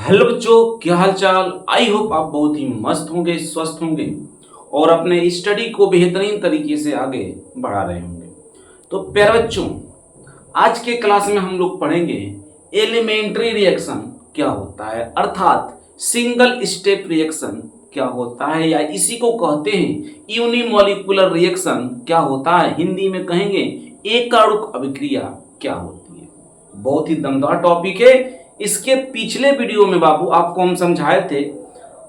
Hello बच्चों, क्या हाल चाल। आई होप आप बहुत ही मस्त होंगे, स्वस्थ होंगे और अपने स्टडी को बेहतरीन तरीके से आगे बढ़ा रहे होंगे। तो प्यारे बच्चों, आज के क्लास में हम लोग पढ़ेंगे एलिमेंट्री रिएक्शन क्या होता है, अर्थात सिंगल स्टेप रिएक्शन क्या होता है, या इसी को कहते हैं यूनिमॉलिक्यूलर रिएक्शन क्या होता है। हिंदी में कहेंगे एकाणुक अभिक्रिया क्या होती है। बहुत ही दमदार टॉपिक है। इसके पिछले वीडियो में बाबू आपको हम समझाए थे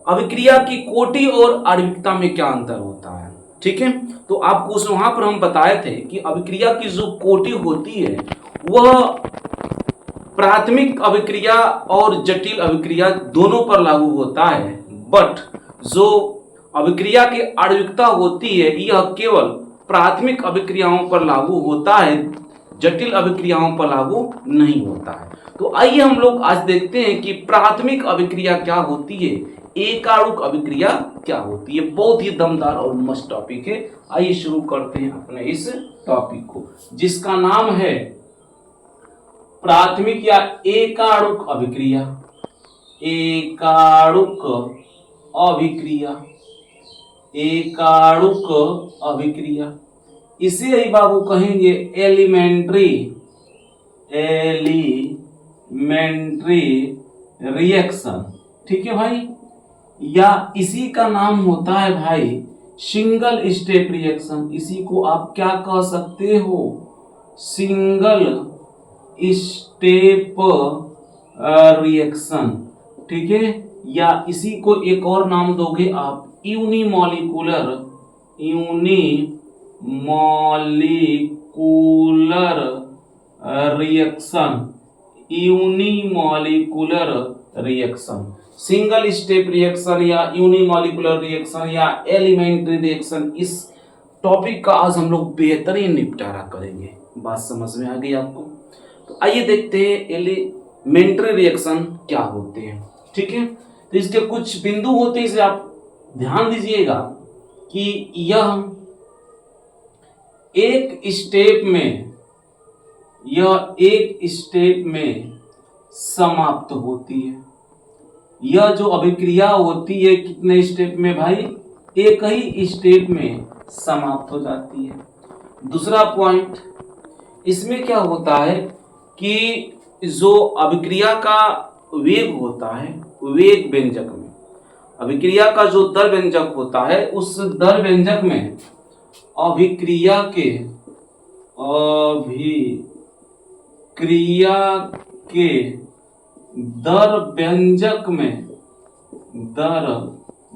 अभिक्रिया की कोटि और आणविकता में क्या अंतर होता है। ठीक है, तो आपको उस वहां पर हम बताए थे कि अभिक्रिया की जो कोटि होती है वह प्राथमिक अभिक्रिया और जटिल अभिक्रिया दोनों पर लागू होता है, बट जो अभिक्रिया की आणविकता होती है यह केवल प्राथमिक अभिक्रियाओं पर लागू होता है, जटिल अभिक्रियाओं पर लागू नहीं होता है। तो आइए हम लोग आज देखते हैं कि प्राथमिक अभिक्रिया क्या होती है, एकाणुक अभिक्रिया क्या होती है। बहुत ही दमदार और मस्त टॉपिक है। आइए शुरू करते हैं अपने इस टॉपिक को, जिसका नाम है प्राथमिक या एकाणुक अभिक्रिया। एकाणुक अभिक्रिया, एकाणुक अभिक्रिया, इसे ही बाबू कहेंगे एलिमेंट्री रिएक्शन। ठीक है भाई, या इसी का नाम होता है भाई सिंगल स्टेप रिएक्शन। इसी को आप क्या कह सकते हो, सिंगल स्टेप रिएक्शन। ठीक है, या इसी को एक और नाम दोगे आप unimolecular reaction. Unimolecular reaction, single step reaction या यूनिमॉलिक्यूलर रिएक्शन या एलिमेंट्री रिएक्शन, इस टॉपिक का आज हम लोग बेहतरीन निपटारा करेंगे। बात समझ में आ गई आपको? तो आइए देखते हैं एलिमेंट्री रिएक्शन क्या होते हैं। ठीक है, तो इसके कुछ बिंदु होते हैं, इसे आप ध्यान दीजिएगा कि यह एक स्टेप में समाप्त होती है। यह जो अभिक्रिया होती है कितने स्टेप में भाई, एक ही स्टेप में समाप्त हो जाती है। दूसरा पॉइंट, इसमें क्या होता है कि जो अभिक्रिया का वेग होता है, वेग व्यंजक में अभिक्रिया का जो दर व्यंजक होता है, उस दर व्यंजक में अभिक्रिया के दर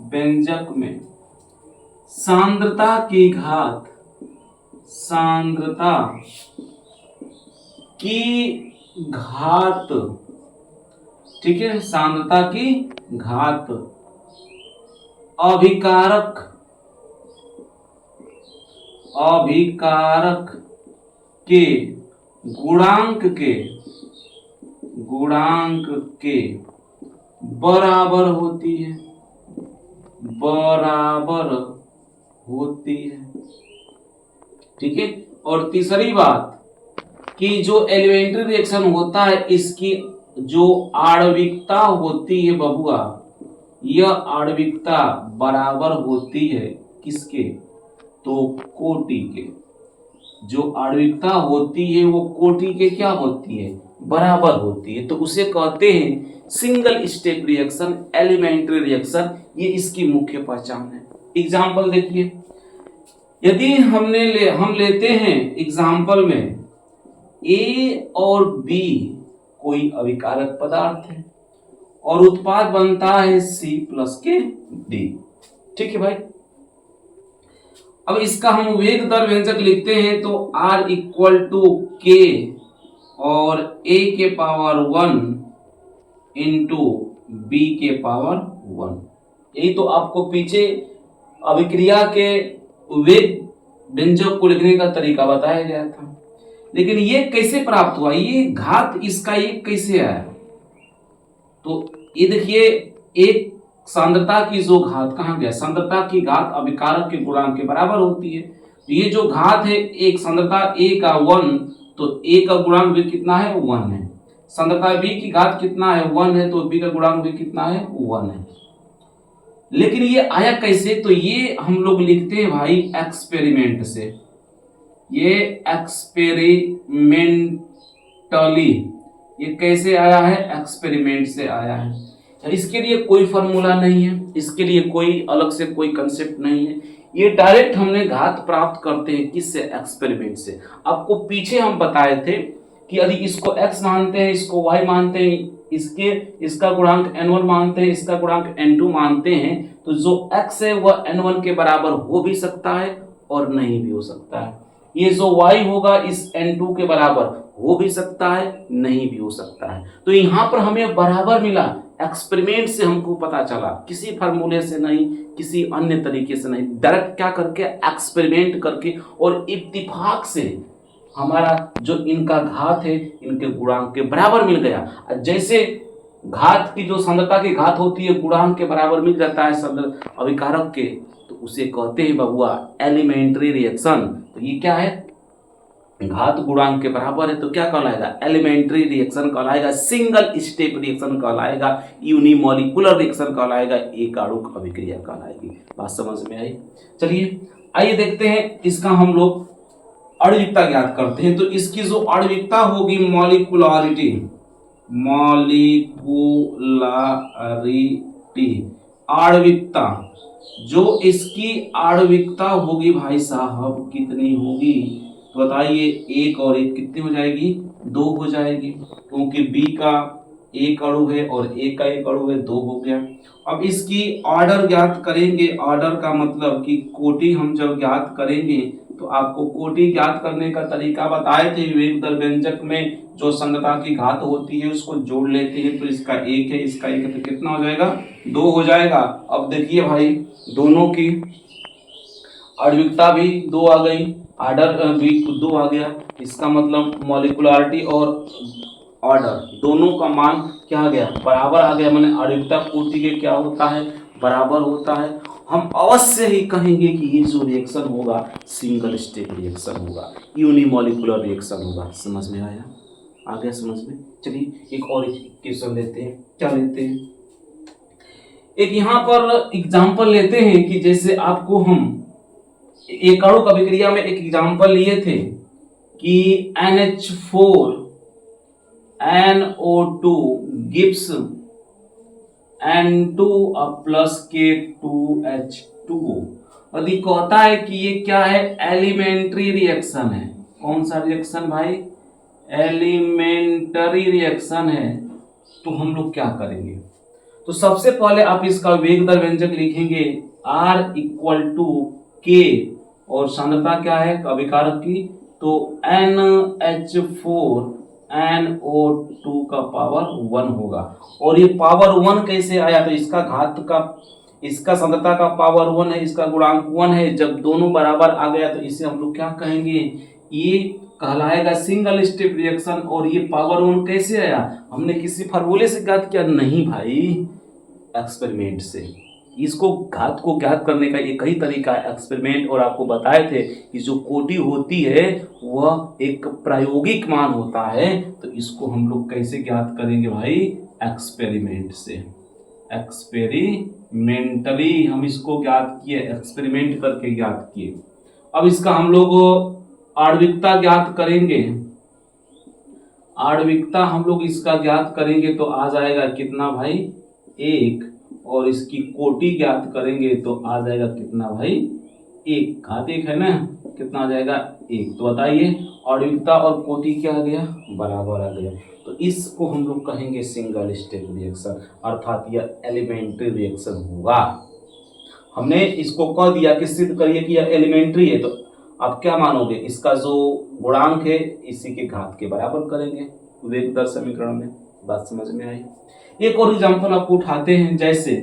व्यंजक में सांद्रता की घात ठीक है, सांद्रता की घात अभिकारक के गुणांक के बराबर होती है। ठीक है, और तीसरी बात कि जो एलिमेंट्री रिएक्शन होता है, इसकी जो आणविकता होती है बबुआ, यह आणविकता बराबर होती है किसके, तो कोटि के। जो आणविकता होती है वो कोटि के क्या होती है, बराबर होती है। तो उसे कहते हैं single step reaction, elementary reaction. ये इसकी मुख्य पहचान है। एग्जाम्पल देखिए, यदि हम लेते हैं एग्जाम्पल में ए और बी कोई अभिकारक पदार्थ है और उत्पाद बनता है C प्लस के D। ठीक है भाई, अब इसका हम वेग दर व्यंजक लिखते हैं तो R इक्वल टू K और A के पावर 1 इंटू B के पावर 1। यही तो आपको पीछे अभिक्रिया के वेग व्यंजक को लिखने का तरीका बताया गया था। लेकिन ये कैसे प्राप्त हुआ, ये घात इसका एक कैसे आया? तो ये देखिए, एक सांद्रता की जो घात, कहाँ गया, सांद्रता की घात अभिकारक के गुणांक के बराबर होती है। तो ये जो घात है, एक सांद्रता A का 1, तो A का गुणांक भी कितना है, 1 है। सांद्रता B की घात कितना है 1 है, तो B का गुणांक भी कितना है 1 है। लेकिन ये आया कैसे, तो ये हम लोग लिखते हैं भाई एक्सपेरिमेंट से, ये एक्सपेरिमेंटली, ये कैसे आया है, एक्सपेरिमेंट से आया है। इसके लिए कोई फॉर्मूला नहीं है, इसके लिए कोई अलग से कोई कंसेप्ट नहीं है, ये डायरेक्ट हमने घात प्राप्त करते हैं किससे, एक्सपेरिमेंट से। आपको पीछे हम बताए थे कि यदि इसको x मानते हैं, इसको y मानते हैं, इसका गुणांक n1 मानते हैं, इसका गुणांक n2 मानते हैं, तो जो x है वह n1 के बराबर हो भी सकता है और नहीं भी हो सकता है। ये जो y होगा इस n2 के बराबर हो भी सकता है, नहीं भी हो सकता है। तो यहाँ पर हमें बराबर मिला, एक्सपेरिमेंट से हमको पता चला, किसी फार्मूले से नहीं, किसी अन्य तरीके से नहीं, डायरेक्ट क्या करके, एक्सपेरिमेंट करके, और इत्तेफाक से हमारा जो इनका घात है इनके गुणांक के बराबर मिल गया। जैसे घात की जो सांद्रता की घात होती है गुणांक के बराबर मिल जाता है अभिकारक के, तो उसे कहते हैं बबुआ एलिमेंट्री रिएक्शन। तो ये क्या है, घात गुणांक के बराबर है, तो क्या कहलाएगा, एलिमेंट्री रिएक्शन कहलाएगा, सिंगल स्टेप रिएक्शन कहलाएगा, यूनिमोलिकुलर रिएक्शन कहलाएगा, एक आणुक अभिक्रिया कहलाएगी। बात समझ में आई। चलिए आइए देखते हैं, इसका हम लोग आणविकता ज्ञात करते हैं। तो इसकी जो आणविकता होगी मॉलिक्युलरिटी, आणविकता, जो इसकी आणविकता होगी भाई साहब कितनी होगी, तो बताइए, एक और एक कितनी हो जाएगी, 2 हो जाएगी, क्योंकि बी का एक अणु है और एक का एक अणु है, 2 हो गया। अब इसकी ऑर्डर ज्ञात करेंगे, ऑर्डर का मतलब कि कोटि हम जब ज्ञात करेंगे तो आपको कोटि ज्ञात करने का तरीका बताए थे, विवेक दर व्यंजक में जो सांद्रता की घात होती है उसको जोड़ लेते हैं, तो इसका 1 है, इसका 1 है, तो कितना हो जाएगा, 2 हो जाएगा। अब देखिए भाई, दोनों की आणविकता भी 2 आ गई, ऑर्डर भी 2 आ गया, इसका मतलब मॉलिक्युलरिटी और ऑर्डर दोनों का मान क्या आ गया, बराबर आ गया। माने आणविकता कोटि के क्या होता है, बराबर होता है। हम अवश्य ही कहेंगे कि ये जो रिएक्शन होगा सिंगल स्टेप रिएक्शन होगा, यूनिमोलिकुलर रिएक्शन होगा। समझ में आया, आ गया समझ में। चलिए एक और क्वेश्चन लेते हैं, क्या लेते हैं, एक यहाँ पर एग्जांपल लेते हैं कि जैसे आपको हम एक आणुक अभिक्रिया में एक एग्जांपल लिए थे कि NH4 NO2 gives N2 plus K2H2O। यदि कहता है कि ये क्या है, एलिमेंट्री रिएक्शन है। कौन सा रिएक्शन भाई, एलिमेंट्री रिएक्शन है। तो हम लोग क्या करेंगे, तो सबसे पहले आप इसका वेग दर व्यंजक लिखेंगे R = K और सांद्रता क्या है अभिकारक की, तो NH4 NO2 का पावर 1 होगा। और ये पावर 1 कैसे आया, तो इसका घात का, इसका सांद्रता का पावर 1 है, इसका गुणांक 1 है, जब दोनों बराबर आ गया तो इसे हम लोग क्या कहेंगे, ये कहलाएगा सिंगल स्टेप रिएक्शन। और ये पावर 1 कैसे आया, हमने किसी फार्मूले से ज्ञात किया नहीं भाई, एक्सपेरिमेंट से। इसको घात को ज्ञात करने का एक ही तरीका है, एक्सपेरिमेंट। और आपको बताए थे कि जो कोटि होती है वह एक प्रायोगिक मान होता है, तो इसको हम लोग कैसे ज्ञात करेंगे भाई, एक्सपेरिमेंट से। एक्सपेरिमेंटली हम इसको ज्ञात किए, एक्सपेरिमेंट करके ज्ञात किए। अब इसका हम लोग आणविकता ज्ञात करेंगे, आणविकता हम लोग इसका ज्ञात करेंगे तो आ जाएगा कितना भाई, 1, और इसकी कोटि ज्ञात करेंगे तो आ जाएगा कितना भाई, 1, घात 1 है ना, कितना आ जाएगा 1। तो बताइए आणविकता और कोटि क्या आ गया, बराबर आ गया। तो इसको हम लोग कहेंगे सिंगल स्टेप रिएक्शन, अर्थात यह एलिमेंट्री रिएक्शन होगा। हमने इसको कह दिया कि सिद्ध करिए कि यह एलिमेंट्री है, तो आप क्या मानोगे, इसका जो गुणांक है इसी के घात के बराबर करेंगे वेग दर समीकरण में। बात समझ में आई। एक और एग्जांपल आपको उठाते हैं, जैसे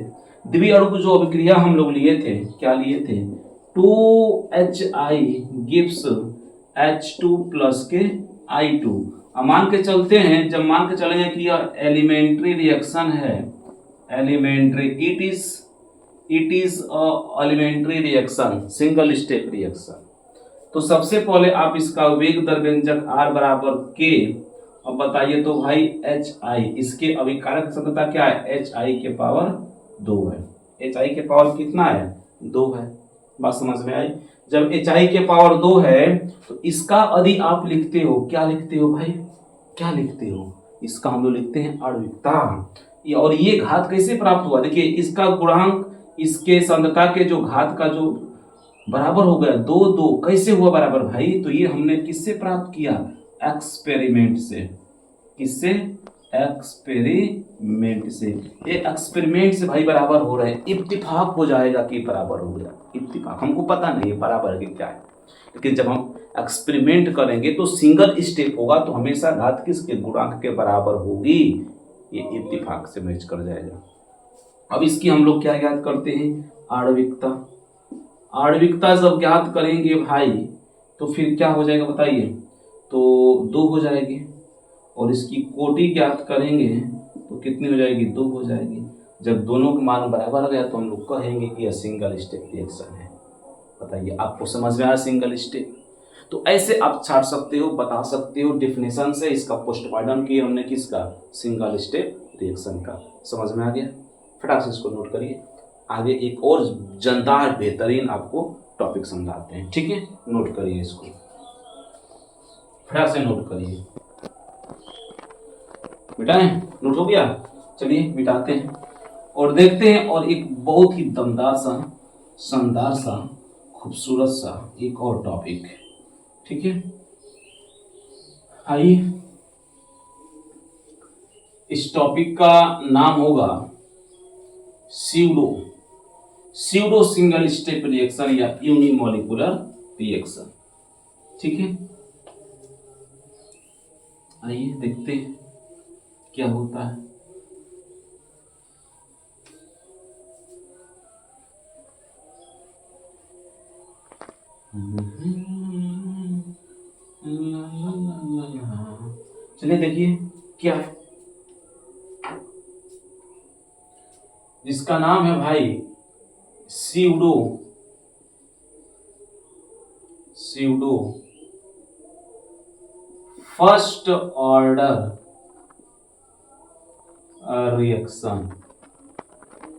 द्वि अणु जो अभिक्रिया हम लोग लिए थे, क्या लिए थे, 2HI gives H2 plus के I2। मान के चलते हैं, जब मान के चलेंगे कि यह एलिमेंट्री रिएक्शन है, elementary, it is elementary reaction, single step reaction. तो सबसे पहले आप इसका वेग दर व्यंजक R = K अब बताइए तो भाई HI, इसके अभिकारक सांद्रता क्या है? HI के पावर 2 है। HI के पावर कितना है? 2 है। बात समझ में आई? जब HI के पावर 2 है तो इसका यदि आप लिखते हो, क्या लिखते हो भाई? क्या लिखते हो? इसका हम लोग लिखते हैं आणविकता। और ये घात कैसे प्राप्त हुआ? देखिए इसका गुणांक इसके सांद्रता के जो घात का जो बराबर हो गया, 2 कैसे हुआ बराबर भाई? तो ये हमने किससे प्राप्त किया? एक्सपेरिमेंट से। किससे? एक्सपेरिमेंट से। ये एक्सपेरिमेंट से भाई बराबर हो रहे हैं, इत्तेफाक हो जाएगा कि बराबर हो गया। इत्तेफाक, हमको पता नहीं है बराबर है क्या है, लेकिन जब हम एक्सपेरिमेंट करेंगे तो सिंगल स्टेप होगा तो हमेशा घात किसके? गुणांक के बराबर होगी। ये इत्तेफाक से मैच कर जाएगा। अब इसकी हम लोग क्या ज्ञात करते हैं? आणविकता। आणविकता जब ज्ञात करेंगे भाई तो फिर क्या हो जाएगा बताइए? तो 2 हो जाएगी। और इसकी कोटि ज्ञात करेंगे तो कितनी हो जाएगी? 2 हो जाएगी। जब दोनों के मान बराबर आ गया तो हम लोग कहेंगे कि यह सिंगल स्टेप रिएक्शन है। बताइए आपको समझ में आया सिंगल स्टेप? तो ऐसे आप छाट सकते हो, बता सकते हो डेफिनेशन से। इसका पोस्टमार्टम किया हमने किसका? सिंगल स्टेप रिएक्शन का। समझ में आ गया? फटाक से इसको नोट करिए। आगे एक और जानदार बेहतरीन आपको टॉपिक समझाते हैं, ठीक है? नोट करिए इसको, फटाक से नोट करिए। मिटाएं? नोट हो गया? चलिए मिटाते हैं और देखते हैं। और एक बहुत ही दमदार सा, शानदार सा, खूबसूरत सा एक और टॉपिक, ठीक है? आइए, इस टॉपिक का नाम होगा स्यूडो सिंगल स्टेप रिएक्शन या यूनिमोलिकुलर रिएक्शन, ठीक है? आइए देखते हैं क्या होता है। चलिए देखिए क्या है। जिसका नाम है भाई स्यूडो फर्स्ट ऑर्डर रिएक्शन,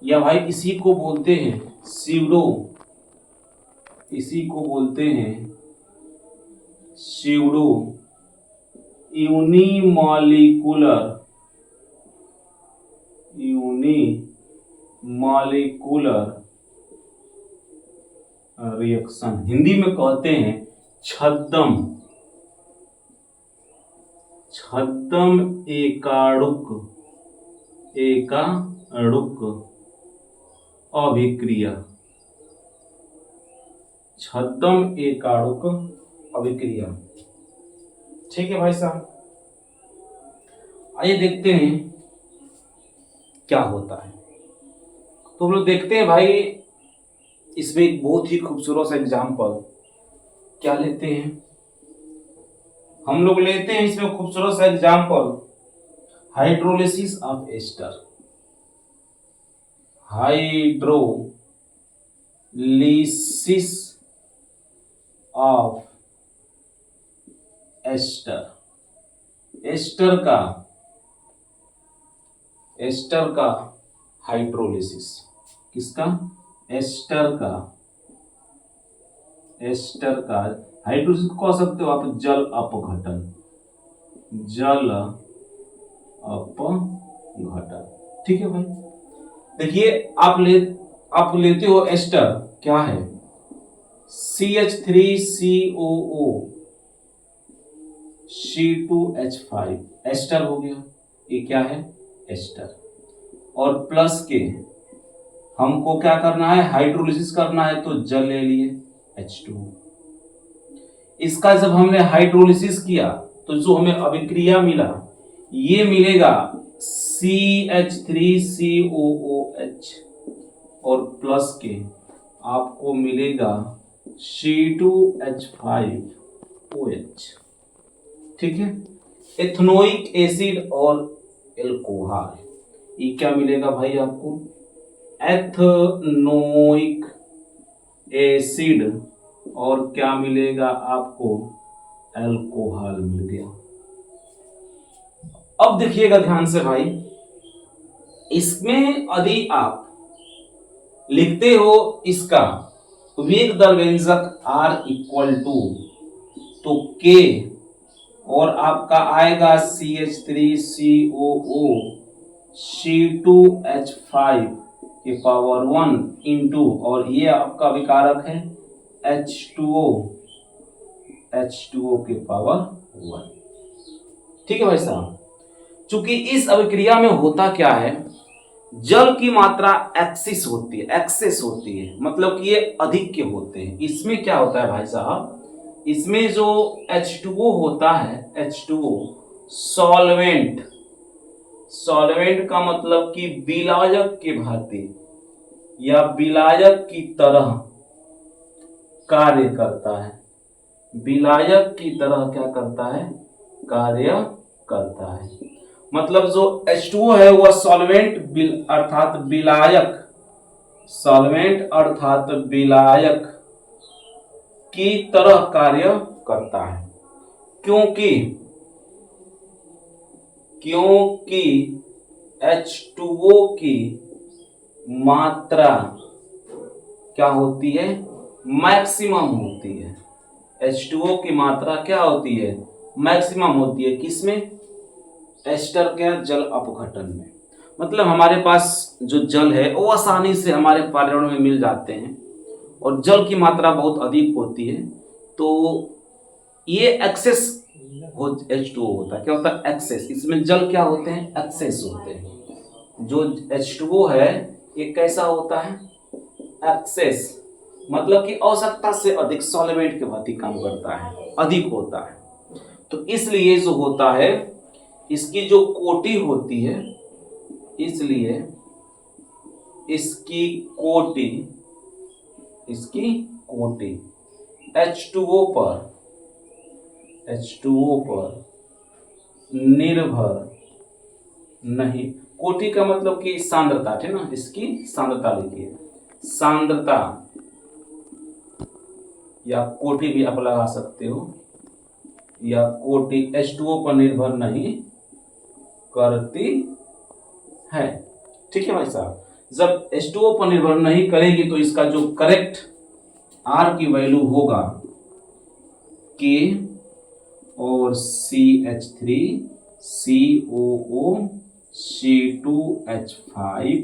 या भाई इसी को बोलते हैं स्यूडो, इसी को बोलते हैं स्यूडो यूनिमॉलिक्यूलर रिएक्शन। हिंदी में कहते हैं छद्म एकाणुक अभिक्रिया। छद्म एकाणुक अभिक्रिया, ठीक है भाई साहब? आइए देखते हैं क्या होता है। तो हम लोग देखते हैं भाई, इसमें एक बहुत ही खूबसूरत सा एग्जाम्पल क्या लेते हैं हम लोग? लेते हैं इसमें खूबसूरत सा example hydrolysis of ester. Hydrolysis of ester का हाइड्रोलिसिस। किसका? एस्टर का हाइड्रोलिसिस कह सकते हो आप जल अपघटन, ठीक है भाई? देखिए आप लेते हो एस्टर, क्या है? CH3COO C2H5 एस्टर हो गया। ये क्या है? एस्टर। और प्लस के हमको क्या करना है? हाइड्रोलिसिस करना है, तो जल ले लिए H2। इसका जब हमने हाइड्रोलिसिस किया तो जो हमें अभिक्रिया मिला ये मिलेगा CH3COOH और प्लस के आपको मिलेगा C2H5OH, ठीक है? एथनोइक एसिड और एल्कोहल, ये क्या मिलेगा भाई आपको? एथनोइक एसिड और क्या मिलेगा आपको? अल्कोहल मिल गया। अब देखिएगा ध्यान से भाई, इसमें यदि आप लिखते हो इसका वेग दर व्यंजक R इक्वल टू, तो K और आपका आएगा CH3COO C2H5 के पावर 1 इंटू, और ये आपका विकारक है H2O के पावर 1। ठीक है भाई साहब, चूंकि इस अभिक्रिया में होता क्या है, जल की मात्रा एक्सेस होती है, मतलब कि ये अधिक के होते हैं। इसमें क्या होता है भाई साहब, इसमें जो H2O होता है, H2O सॉल्वेंट का मतलब कि विलायक के भांति या विलायक की तरह कार्य करता है, विलायक की तरह क्या करता है, कार्य करता है। मतलब जो H2O है वह सॉल्वेंट अर्थात विलायक की तरह कार्य करता है, क्योंकि H2O की मात्रा क्या होती है, मैक्सिमम होती है। H2O की मात्रा क्या होती है, मैक्सिमम होती है। किसमें, एस्टर के जल अपघटन में। मतलब हमारे पास जो जल है वो आसानी से हमारे पर्यावरण में मिल जाते हैं और जल की मात्रा बहुत अधिक होती है, तो ये एक्सेस H2O होता है। क्या होता है, एक्सेस। इसमें जल क्या होते हैं, एक्सेस होते हैं। जो H2O है ये कैसा होता है, एक्सेस, मतलब कि आवश्यकता से अधिक सॉल्वेंट के भांति काम करता है, अधिक होता है। तो इसलिए जो होता है, इसकी जो कोटि होती है, इसलिए इसकी कोटि H2O पर निर्भर नहीं। कोटि का मतलब कि सांद्रता है ना, इसकी सांद्रता लिखिए, सांद्रता या कोटि भी आप लगा सकते हो, या कोटि H2O पर निर्भर नहीं करती है। ठीक है भाई साहब, जब H2O पर निर्भर नहीं करेगी तो इसका जो करेक्ट R की वैल्यू होगा K और CH3COO C2H5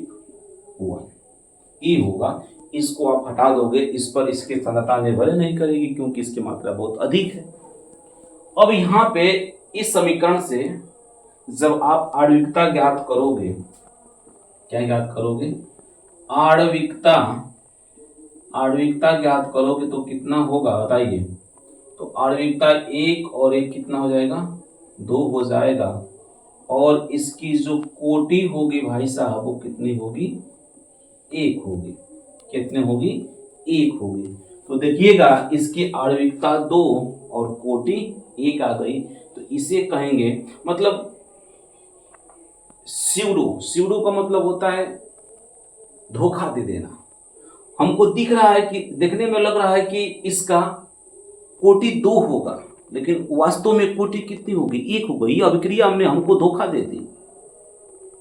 E होगा। इसको आप हटा दोगे, इस पर इसकी सांद्रता निर्भर नहीं करेगी क्योंकि इसकी मात्रा बहुत अधिक है। अब यहाँ पे इस समीकरण से जब आप आणविकता ज्ञात करोगे, क्या ज्ञात करोगे, आणविकता ज्ञात करोगे तो कितना होगा बताइए। तो आणविकता 1 और 1 कितना हो जाएगा, 2 हो जाएगा, और इसकी जो कोटि होगी भाई साहब वो कितनी होगी, 1 होगी। कितने होगी, 1 होगी। तो देखिएगा इसकी आणविकता 2 और कोटि 1 आ गई, तो इसे कहेंगे, मतलब स्यूडो का मतलब होता है धोखा दे देना। हमको दिख रहा है कि देखने में लग रहा है कि इसका कोटि 2 होगा, लेकिन वास्तव में कोटि कितनी होगी, 1 होगी। ये अभिक्रिया हमने हमको धोखा दे दी,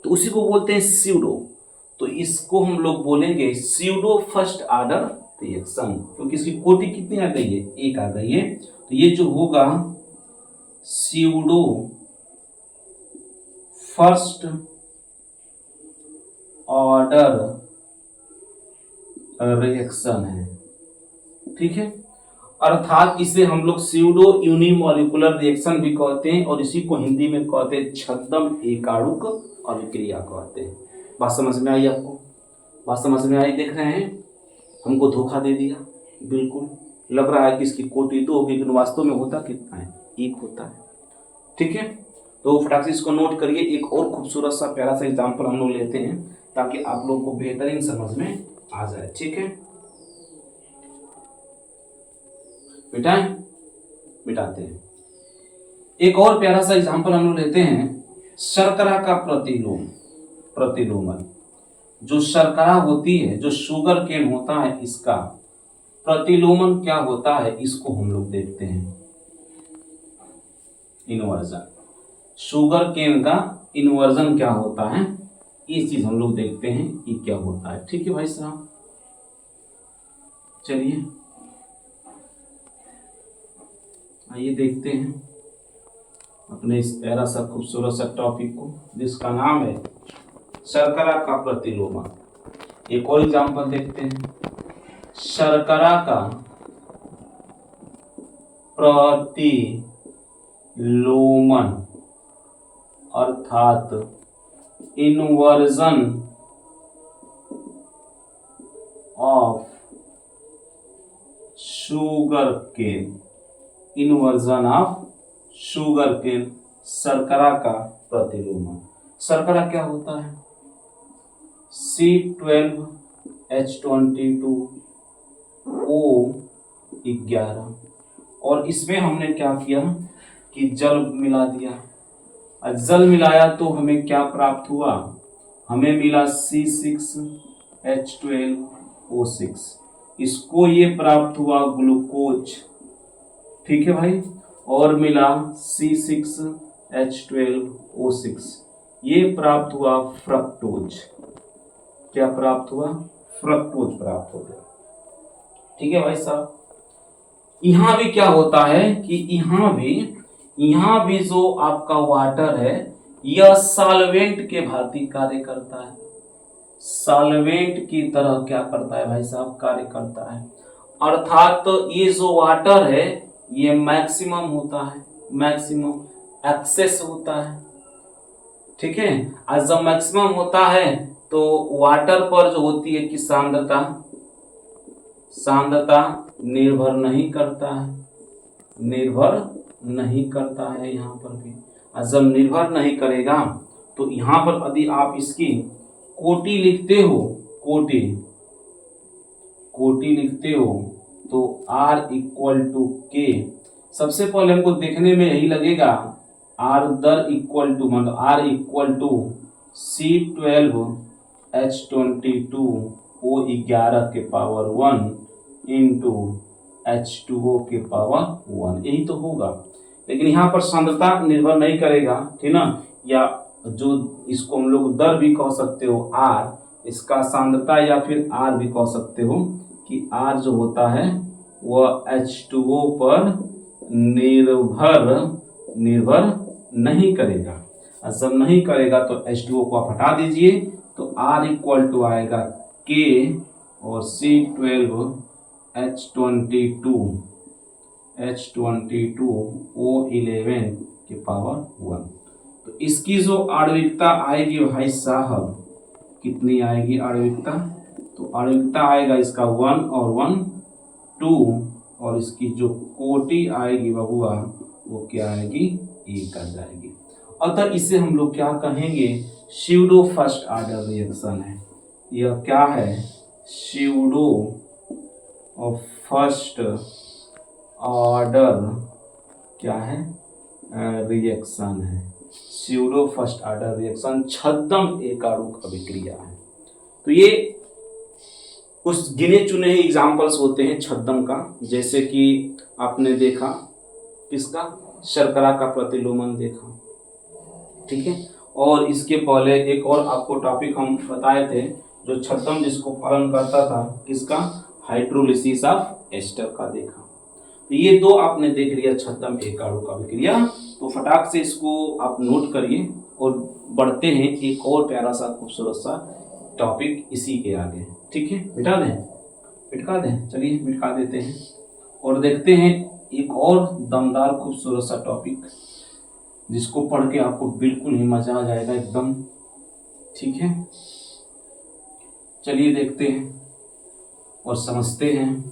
तो उसी को बोलते हैं स्यूडो। तो इसको हम लोग बोलेंगे स्यूडो फर्स्ट ऑर्डर रिएक्शन, क्योंकि इसकी कोटि कितनी आ गई है, 1 आ गई है। तो ये जो होगा स्यूडो फर्स्ट ऑर्डर रिएक्शन है। ठीक है, अर्थात इसे हम लोग स्यूडो यूनिमॉलिक्यूलर रिएक्शन भी कहते हैं, और इसी को हिंदी में कहते हैं छद्म एकाणुक अभिक्रिया कहते हैं। बात समझ में आई आपको, बात समझ में आई। देख रहे हैं, हमको धोखा दे दिया, बिल्कुल लग रहा है कि इसकी कोटि 2 होगी, लेकिन वास्तव में होता कितना है, 1 होता है। ठीक है, तो फटाक से इसको नोट करिए। एक और खूबसूरत सा प्यारा सा एग्जाम्पल हम लोग लेते हैं ताकि आप लोग को बेहतरीन समझ में आ जाए। ठीक है, मिटाते हैं। एक और प्यारा सा एग्जाम्पल हम लोग लेते हैं, शर्करा का प्रतिलोमन। जो शर्करा होती है, जो शुगर केन होता है, इसका प्रतिलोमन क्या होता है, इसको हम लोग देखते हैं, इन्वर्जन। शुगर केन का इन्वर्जन क्या होता है, ये चीज हम लोग देखते हैं कि क्या होता है। ठीक है भाई साहब, चलिए आइए देखते हैं अपने इस प्यारा सा खूबसूरत सा टॉपिक को, जिसका नाम है शर्करा का प्रतिलोमन। एक और एग्जांपल देखते हैं। शर्करा का प्रतिलोमन अर्थात inversion of sugar cane, inversion of sugar cane, शर्करा का प्रतिलोमन। शर्करा क्या होता है, C12H22O11, और इसमें हमने क्या किया कि जल मिला दिया। और जल मिलाया तो हमें क्या प्राप्त हुआ, हमें मिला C6H12O6, इसको ये प्राप्त हुआ ग्लूकोज। ठीक है भाई, और मिला C6H12O6, ये प्राप्त हुआ फ्रक्टोज। क्या प्राप्त हुआ, फ्रक्टोज प्राप्त हो गया। ठीक है भाई साहब, यहां भी क्या होता है कि यहां भी जो आपका वाटर है यह सॉल्वेंट के भांति कार्य करता है, सॉल्वेंट की तरह क्या करता है भाई साहब, कार्य करता है। अर्थात तो ये जो वाटर है ये मैक्सिमम होता है, मैक्सिमम एक्सेस होता है। ठीक है, और जब मैक्सिमम होता है तो वाटर पर जो होती है कि सांद्रता निर्भर नहीं करता है, निर्भर नहीं करता है यहाँ पर भी। और जब निर्भर नहीं करेगा तो यहाँ पर यदि आप इसकी कोटि लिखते हो, कोटि लिखते हो तो R = K। सबसे पहले हमको देखने में यही लगेगा R दर इक्वल टू, मतलब R = C12H22O11 इंटू H2O के पावर 1, यही तो होगा। लेकिन यहाँ पर सांद्रता निर्भर नहीं करेगा, ठीक ना, या जो इसको हम लोग दर भी कह सकते हो R, इसका सांद्रता, या फिर R भी कह सकते हो कि R जो होता है वह H2O पर निर्भर नहीं करेगा। और जब नहीं करेगा तो H2O को आप हटा दीजिए तो R = आएगा K और C12H22O11 के पावर 1। तो इसकी जो आणविकता आएगी भाई साहब, कितनी आएगी आणविकता, तो आणविकता आएगा इसका 1 और 1 2, और इसकी जो कोटि आएगी बबुआ वो क्या आएगी, 1 आ जाएगी। अतः इसे हम लोग क्या कहेंगे, स्यूडो फर्स्ट ऑर्डर रिएक्शन है। यह क्या है, स्यूडो फर्स्ट ऑर्डर क्या है, रिएक्शन है। स्यूडो फर्स्ट ऑर्डर रिएक्शन छद्म एकाणुक अभिक्रिया है। तो ये कुछ गिने चुने ही एग्जाम्पल्स होते हैं छद्म का, जैसे कि आपने देखा किसका, शर्करा का प्रतिलोमन देखा। ठीक है, और इसके पहले एक और आपको टॉपिक हम बताए थे जो छद्म जिसको पालन करता था, किसका, हाइड्रोलिसिस ऑफ एस्टर का देखा। तो ये दो आपने देख लिया छद्म एकाणुक अभिक्रिया। तो फटाक से इसको आप नोट करिए और बढ़ते हैं एक और प्यारा सा खूबसूरत सा टॉपिक इसी के आगे। ठीक है, मिटा दें, चलिए मिटा देते हैं और देखते हैं एक और दमदार खूबसूरत सा टॉपिक जिसको पढ़ के आपको बिल्कुल ही मजा आ जाएगा एकदम। ठीक है, चलिए देखते हैं और समझते हैं,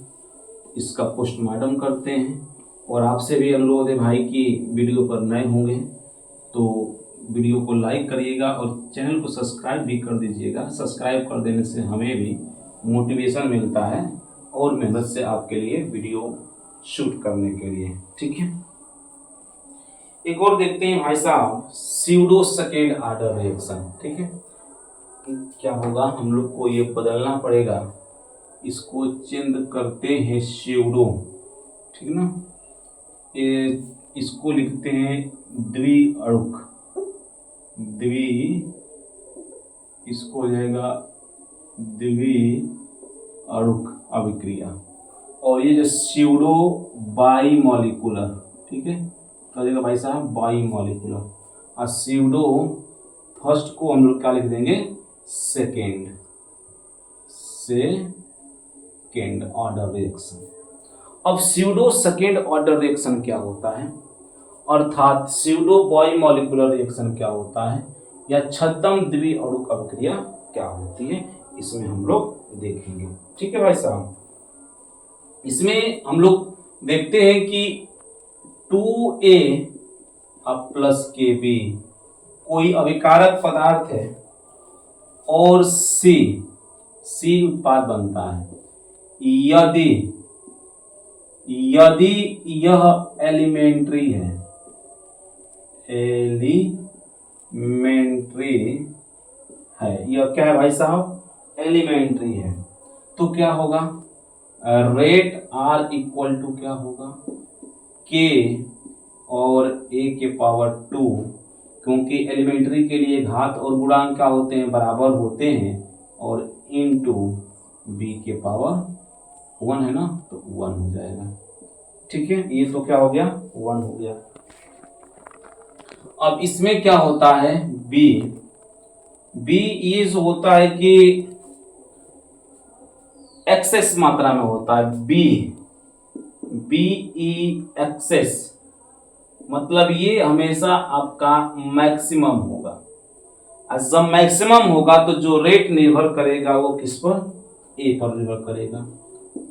इसका पोस्टमार्टम करते हैं। और आपसे भी अनुरोध है भाई कि वीडियो पर नए होंगे तो वीडियो को लाइक करिएगा और चैनल को सब्सक्राइब भी कर दीजिएगा। सब्सक्राइब कर देने से हमें भी मोटिवेशन मिलता है और मेहनत से आपके लिए वीडियो शूट करने के लिए। ठीक है, एक और देखते हैं भाई साहब, स्यूडो सेकेंड ऑर्डर रिएक्शन। ठीक है, क्या होगा, हम लोग को ये बदलना पड़ेगा, इसको चेंज करते हैं स्यूडो, ठीक ना, ये इसको लिखते हैं द्विअणुक। इसको हो जाएगा द्वि अणुक अभिक्रिया। और ये जो स्यूडो बाईमॉलिक्यूलर, ठीक है, तो देखो भाई साहब बाईमॉलिक्यूलर, और स्यूडो फर्स्ट को हम लोग क्या लिख देंगे, सेकेंड ऑर्डर रिएक्शन। अब स्यूडो सेकेंड ऑर्डर रिएक्शन क्या होता है, अर्थात स्यूडो बाईमॉलिक्यूलर रिएक्शन क्या होता है, या छद्म द्विअणुक अभिक्रिया क्या होती है, इसमें हम लोग देखेंगे। ठीक है भाई साहब, इसमें हम लोग देखते हैं कि 2A अब प्लस KB कोई अभिकारक पदार्थ है और C उत्पाद बनता है, यदि यह एलिमेंट्री है, यह क्या है भाई साहब, एलिमेंट्री है, तो क्या होगा, रेट R इक्वल टू क्या होगा, K और A के पावर 2, क्योंकि एलिमेंट्री के लिए घात और गुणांक क्या होते हैं, बराबर होते हैं, और इनटू B के पावर 1 है ना, तो 1 हो जाएगा। ठीक है, ये तो क्या हो गया, 1 हो गया। अब इसमें क्या होता है, B ये जो होता है कि एक्सेस मात्रा में होता है, BE एक्सेस, मतलब ये हमेशा आपका मैक्सिमम होगा, और जब मैक्सिमम होगा तो जो रेट निर्भर करेगा वो किस पर, A पर निर्भर करेगा।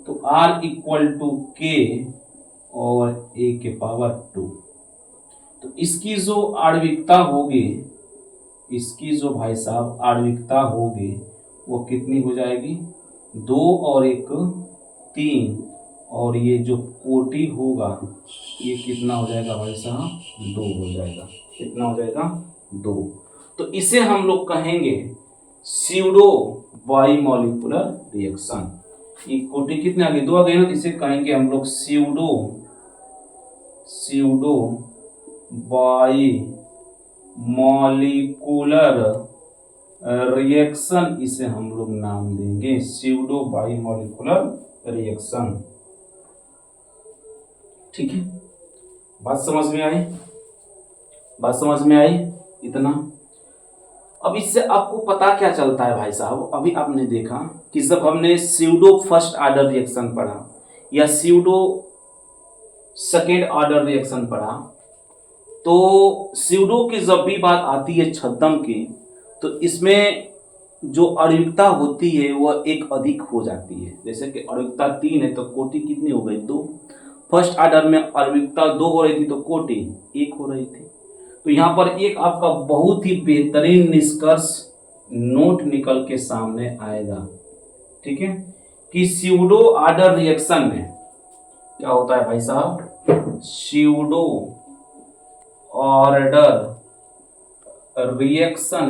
तो R इक्वल टू K और A के पावर 2, तो इसकी जो आणविकता होगी, इसकी जो भाई साहब आणविकता होगी वो कितनी हो जाएगी, 2 और 1 3, और ये जो कोटि होगा ये कितना हो जाएगा भाई साहब, 2 हो जाएगा। कितना हो जाएगा, 2। तो इसे हम लोग कहेंगे स्यूडो बाईमॉलिक्यूलर रिएक्शन। ये कोटि कितने आ गए, 2 आ गए ना, तो इसे कहेंगे हम लोग स्यूडो बाईमॉलिक्यूलर रिएक्शन, इसे हम लोग नाम देंगे स्यूडो बाईमॉलिक्यूलर रिएक्शन। ठीक है, बात समझ में आई इतना। अब इससे आपको पता क्या चलता है भाई साहब, अभी आपने देखा कि जब हमने स्यूडो फर्स्ट ऑर्डर रिएक्शन पढ़ा या स्यूडो सेकेंड ऑर्डर रिएक्शन पढ़ा, तो स्यूडो की जब भी बात आती है छद्म की, तो इसमें जो आणविकता होती है वह 1 अधिक हो जाती है। जैसे कि आणविकता 3 है तो कोटि कितनी हो गई, 2। फर्स्ट ऑर्डर में आणविकता 2 हो रही थी तो कोटि 1 हो रही थी। तो यहाँ पर एक आपका बहुत ही बेहतरीन निष्कर्ष नोट निकल के सामने आएगा। ठीक है, कि स्यूडो ऑर्डर रिएक्शन में क्या होता है भाई साहब, स्यूडो ऑर्डर रिएक्शन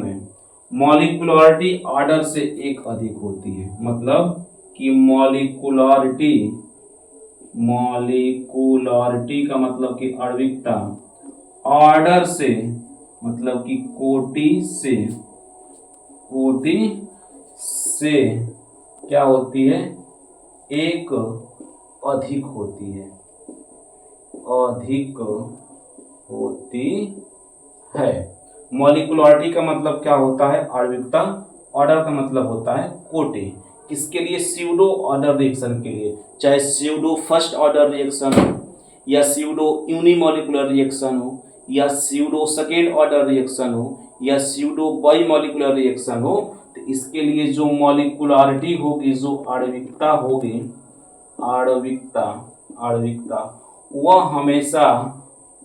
में मॉलिक्यूलरिटी ऑर्डर से 1 अधिक होती है। मतलब कि मॉलिक्यूलरिटी का मतलब कि आणविकता, ऑर्डर से मतलब कि कोटि से क्या होती है, 1 अधिक होती है, मॉलिक्यूलरिटी का मतलब क्या होता है, आणविकता, ऑर्डर का मतलब होता है कोटि। इसके लिए स्यूडो ऑर्डर रिएक्शन के लिए, चाहे स्यूडो फर्स्ट ऑर्डर रिएक्शन हो, या स्यूडो यूनिमॉलिक्यूलर रिएक्शन हो, या स्यूडो सेकेंड ऑर्डर रिएक्शन हो, या स्यूडो बाईमॉलिक्यूलर रिएक्शन हो, तो इसके लिए जो मॉलिक्यूलरिटी होगी, जो आणविकता होगी, आणविकता वह हमेशा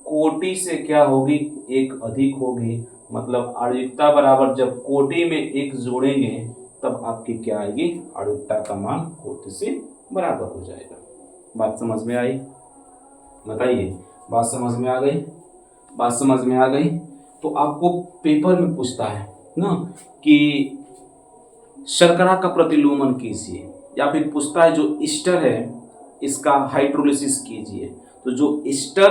कोटि से क्या होगी, 1 अधिक होगी। मतलब आणविकता बराबर जब कोटि में 1 जोड़ेंगे तब आपकी क्या आएगी, आणविकता का मान कोटि से बराबर हो जाएगा। बात समझ में आई, बताइए, बात समझ में आ गई। तो आपको पेपर में पूछता है ना कि शर्करा का प्रतिलोमन कीजिए, या फिर पूछता है जो ईस्टर है इसका हाइड्रोलिसिस कीजिए। तो जो ईस्टर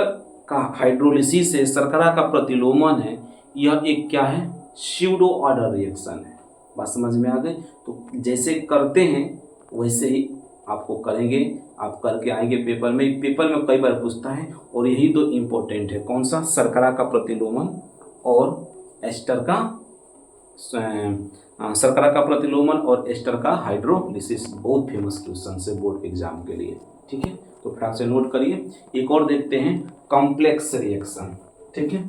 का हाइड्रोलिसिस है, शर्करा का प्रतिलोमन है, यह एक क्या है, स्यूडो ऑर्डर रिएक्शन है। बात समझ में आ गई। तो जैसे करते हैं वैसे ही आपको करेंगे, आप करके आएंगे पेपर में। पेपर में कई बार पूछता है और यही दो इम्पोर्टेंट है, कौन सा, शर्करा का प्रतिलोमन और एस्टर का शर्करा का प्रतिलोमन और एस्टर का हाइड्रोलिसिस। बहुत फेमस क्वेश्चन है बोर्ड एग्जाम के लिए, ठीक है। तो फटाक से नोट करिए। एक और देखते हैं, कॉम्प्लेक्स रिएक्शन, ठीक है।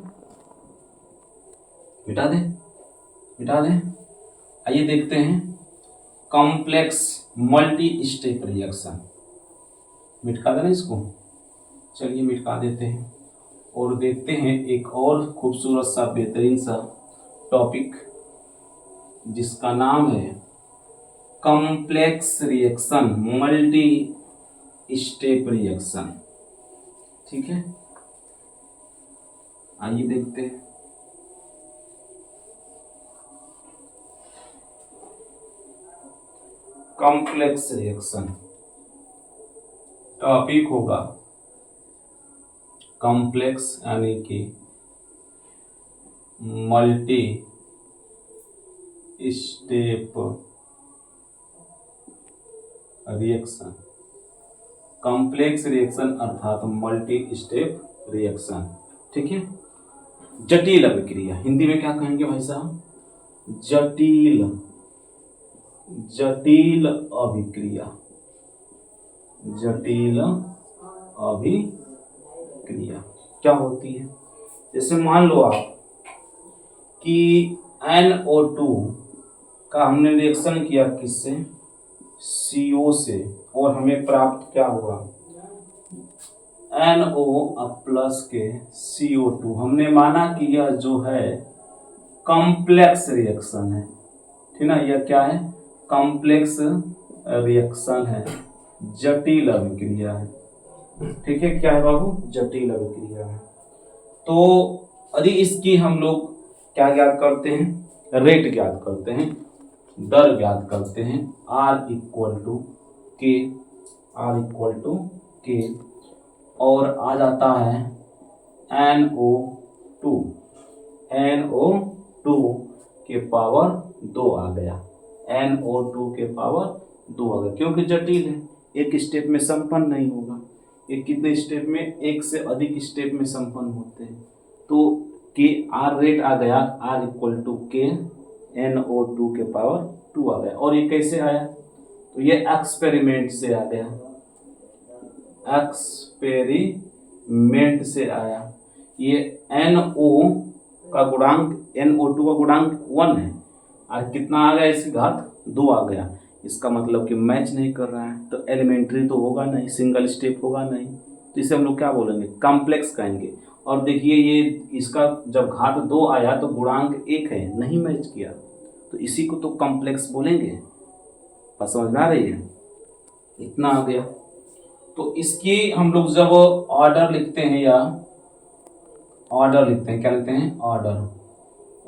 मिटा दें, मिटा दें। आइए देखते हैं कॉम्प्लेक्स मल्टी स्टेप रिएक्शन। मिटा देना इसको, चलिए मिटा देते हैं और देखते हैं एक और खूबसूरत सा बेहतरीन सा टॉपिक जिसका नाम है complex reaction multi step reaction, ठीक है। आइए देखते हैं। कॉम्प्लेक्स रिएक्शन टॉपिक होगा कॉम्प्लेक्स यानी कि multi step reaction. Complex reaction अर्थात मल्टी स्टेप रिएक्शन, ठीक है। जटिल अभिक्रिया, हिंदी में क्या कहेंगे भाई साहब, जटिल, जटिल अभिक्रिया, जटिल अभिक्रिया क्या होती है। जैसे मान लो आप कि NO2 का हमने रिएक्शन किया किससे, CO से, और हमें प्राप्त क्या हुआ, NO प्लस के CO2। हमने माना कि यह जो है कॉम्प्लेक्स रिएक्शन है, ठीक ना, यह क्या है, कॉम्प्लेक्स रिएक्शन है, जटिल अभिक्रिया है, ठीक है। क्या है बाबू, जटिल अभिक्रिया है। तो यदि इसकी हम लोग क्या ज्ञात करते हैं, रेट ज्ञात करते हैं, दर ज्ञात करते हैं, R इक्वल टू के, R इक्वल टू के, और आ जाता है NO2, NO2 के पावर 2 आ गया, NO2 के पावर 2 आ गया, क्योंकि जटिल है, एक स्टेप में संपन्न नहीं होगा। एक कितने स्टेप में, एक से अधिक स्टेप में संपन्न होते हैं। तो के आर रेट आ गया, R इक्वल टू के NO2 के पावर 2 आ गया। और ये कैसे आया, तो ये एक्सपेरिमेंट से आ गया, एक्सपेरिमेंट से आया। ये NO का गुणांक, NO2 का गुणांक 1 है, और कितना आ गया, इसकी घात 2 आ गया। इसका मतलब कि मैच नहीं कर रहा है, तो एलिमेंट्री तो होगा नहीं, सिंगल स्टेप होगा नहीं, तो इसे हम लोग क्या बोलेंगे, कॉम्प्लेक्स कहेंगे। और देखिए ये इसका जब घात 2 आया तो गुणांक 1 है, नहीं मैच किया, तो इसी को तो कॉम्प्लेक्स बोलेंगे। बात समझ में आ रही है, इतना आ गया। तो इसकी हम लोग जब ऑर्डर लिखते हैं, या ऑर्डर लिखते हैं, क्या लिखते हैं, ऑर्डर,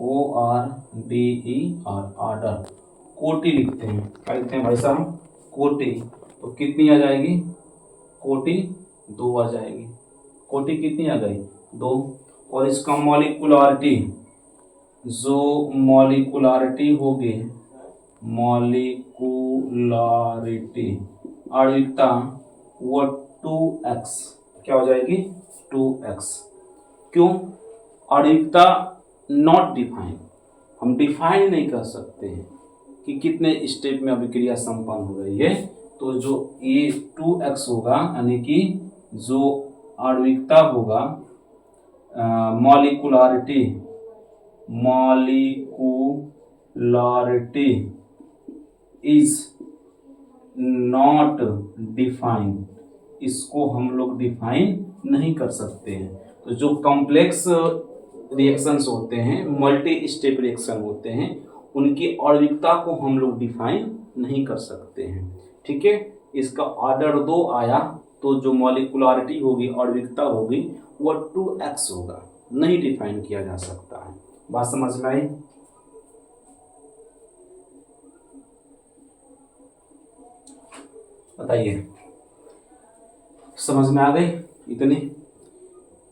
ORDER, ऑर्डर, कोटि लिखते हैं, क्या लिखते हैं भाई साहब, कोटि। तो कितनी आ जाएगी, कोटि 2 आ जाएगी, कोटि कितनी आ गई, 2। और इसका मॉलिक्युलरिटी, जो मॉलिक्युलरिटी होगी, मॉलिक्युलरिटी, आणविकता, वो 2x, क्या हो जाएगी, 2x। क्यों, आणविकता नॉट डिफाइन, हम डिफाइन नहीं कर सकते हैं कि कितने स्टेप में अभिक्रिया संपन्न हो रही है। तो जो ये 2x होगा, यानी कि जो आणविकता होगा, मॉलिक्युलरिटी, मॉलिक्युलरिटी इज नॉट डिफाइंड, इसको हम लोग डिफाइन नहीं कर सकते हैं। तो जो कॉम्प्लेक्स रिएक्शंस होते हैं, मल्टी स्टेप रिएक्शन होते हैं, उनकी आणविकता को हम लोग डिफाइन नहीं कर सकते हैं, ठीक है। इसका ऑर्डर 2 आया, तो जो मॉलिक्युलरिटी होगी, आणविकता होगी, वो 2x होगा, नहीं डिफाइन किया जा सकता है। बात समझ में आई, बताइए, समझ में आ गई इतनी।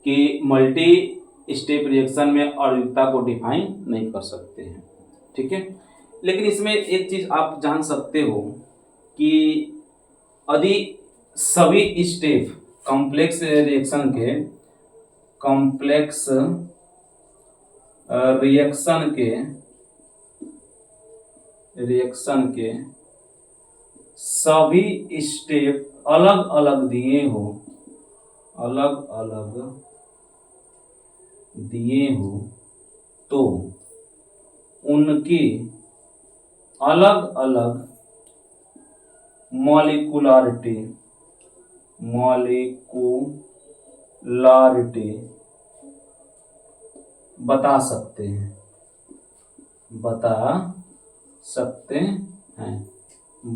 कि मल्टी स्टेप रिएक्शन में अणुविकता को डिफाइन नहीं कर सकते हैं, ठीक है। लेकिन इसमें एक चीज आप जान सकते हो कि यदि सभी स्टेप कॉम्प्लेक्स रिएक्शन के कॉम्प्लेक्स रिएक्शन के सभी स्टेप अलग अलग दिए हो तो उनकी अलग अलग मॉलिक्यूलरिटी बता सकते हैं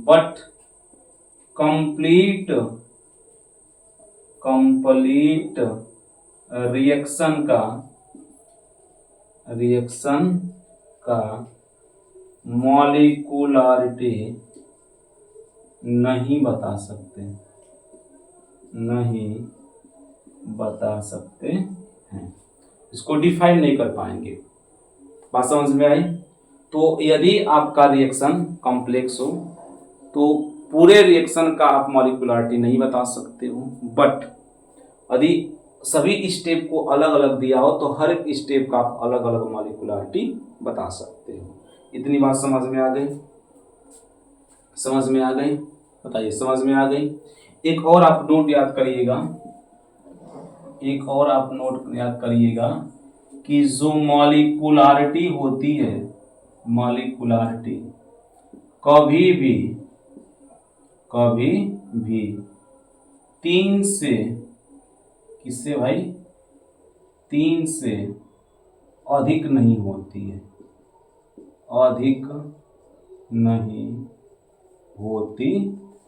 बट कंप्लीट रिएक्शन का मॉलिक्यूलरिटी नहीं बता सकते हैं, इसको डिफाइन नहीं कर पाएंगे। बात समझ में आई? तो यदि आपका रिएक्शन कॉम्प्लेक्स हो तो पूरे रिएक्शन का आप मॉलिक्यूलरिटी नहीं बता सकते हो, बट यदि सभी स्टेप को अलग अलग दिया हो तो हर एक स्टेप का आप अलग अलग मॉलिक्यूलरिटी बता सकते हो। इतनी बात समझ में आ गई? बताइए, समझ में आ गई? एक और आप नोट याद करिएगा कि जो मॉलिक्यूलरिटी होती है, मॉलिक्यूलरिटी कभी भी तीन से अधिक नहीं होती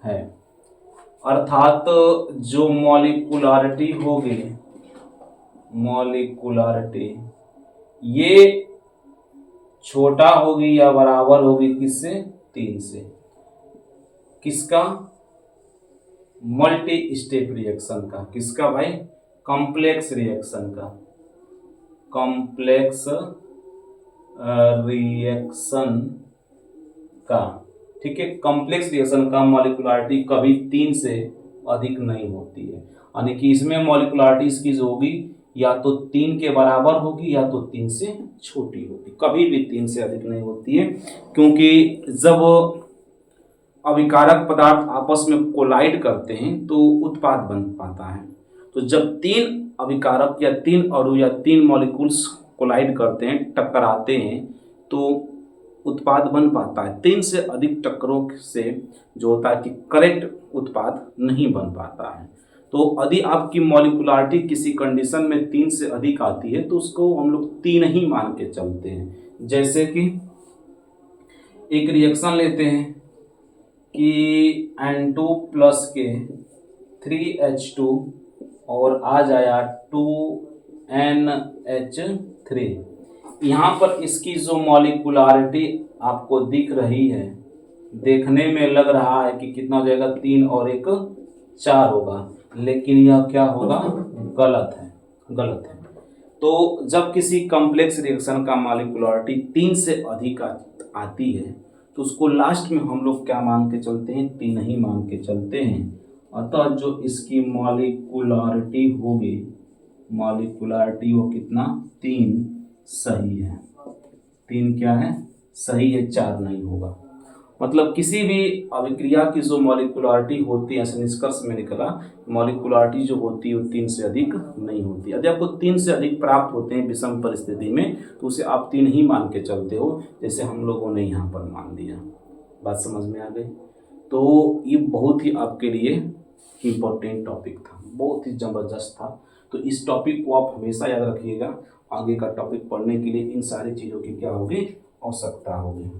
है। अर्थात जो मॉलिक्यूलरिटी ये छोटा होगी या बराबर होगी किससे? 3 से। किसका? मल्टी स्टेप रिएक्शन का। किसका भाई? कॉम्प्लेक्स रिएक्शन का। ठीक है, कॉम्प्लेक्स रिएक्शन का मॉलिक्यूलरिटी कभी 3 से अधिक नहीं होती है, यानी कि इसमें मॉलिक्यूलरिटी इसकी जो होगी या तो 3 के बराबर होगी या तो 3 से छोटी होगी, कभी भी 3 से अधिक नहीं होती है। क्योंकि जब अभिकारक पदार्थ आपस में कोलाइड करते हैं तो उत्पाद बन पाता है। तो जब 3 अभिकारक या 3 अणु या 3 मॉलिक्यूल्स कोलाइड करते हैं, टकराते हैं, तो उत्पाद बन पाता है। 3 से अधिक टक्करों से जो होता है कि करेक्ट उत्पाद नहीं बन पाता है। तो यदि आपकी मॉलिक्यूलरिटी किसी कंडीशन में 3 से अधिक आती है तो उसको हम लोग 3 ही मान के चलते हैं। जैसे कि एक रिएक्शन लेते हैं कि N2 प्लस के 3H2 और आ जाया 2NH3। यहाँ पर इसकी जो मॉलिक्यूलरिटी आपको दिख रही है, देखने में लग रहा है कि कितना हो जाएगा, 3 और 1 4 होगा, लेकिन यह क्या होगा? गलत है। तो जब किसी कॉम्प्लेक्स रिएक्शन का मॉलिक्यूलरिटी 3 से अधिक आती है तो उसको लास्ट में हम लोग क्या मान के चलते हैं? 3 ही मान के चलते हैं। अतः जो इसकी मॉलिक्यूलरिटी होगी, वो कितना? 3 सही है। 3 क्या है? सही है, 4 नहीं होगा। मतलब किसी भी अभिक्रिया की जो मॉलिक्यूलरिटी होती है, ऐसे निष्कर्ष में निकला, मॉलिक्यूलरिटी जो होती है वो 3 से अधिक नहीं होती। यदि आपको 3 से अधिक प्राप्त होते हैं विषम परिस्थिति में तो उसे आप 3 ही मान के चलते हो, जैसे हम लोगों ने यहाँ पर मान दिया। बात समझ में आ गई? तो ये बहुत ही आपके लिए इम्पोर्टेंट टॉपिक था, बहुत ही ज़बरदस्त था। तो इस टॉपिक को आप हमेशा याद रखिएगा। आगे का टॉपिक पढ़ने के लिए इन सारी चीज़ों की क्या होगी? आवश्यकता होगी।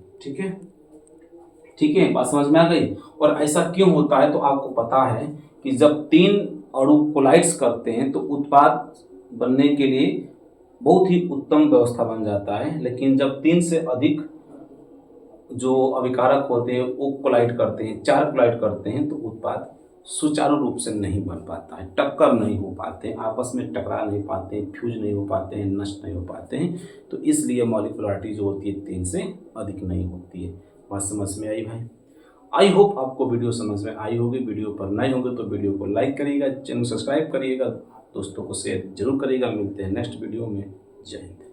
ठीक है, बात समझ में आ गई? और ऐसा क्यों होता है? तो आपको पता है कि जब 3 अणु कोलाइड्स करते हैं तो उत्पाद बनने के लिए बहुत ही उत्तम व्यवस्था बन जाता है। लेकिन जब 3 से अधिक जो अभिकारक होते हैं वो कोलाइड करते हैं, 4 कोलाइड करते हैं, तो उत्पाद सुचारू रूप से नहीं बन पाता है, टक्कर नहीं हो पाते हैं, आपस में टकरा नहीं पाते हैं, फ्यूज नहीं हो पाते हैं, नष्ट नहीं हो पाते हैं। तो इसलिए मॉलिक्युलरिटी जो होती है 3 से अधिक नहीं होती है। बात समझ में आई भाई? आई होप आपको वीडियो समझ में आई होगी। वीडियो पर नए होंगे तो वीडियो को लाइक करिएगा, चैनल सब्सक्राइब करिएगा, दोस्तों को शेयर जरूर करिएगा। मिलते हैं नेक्स्ट वीडियो में। जय हिंद।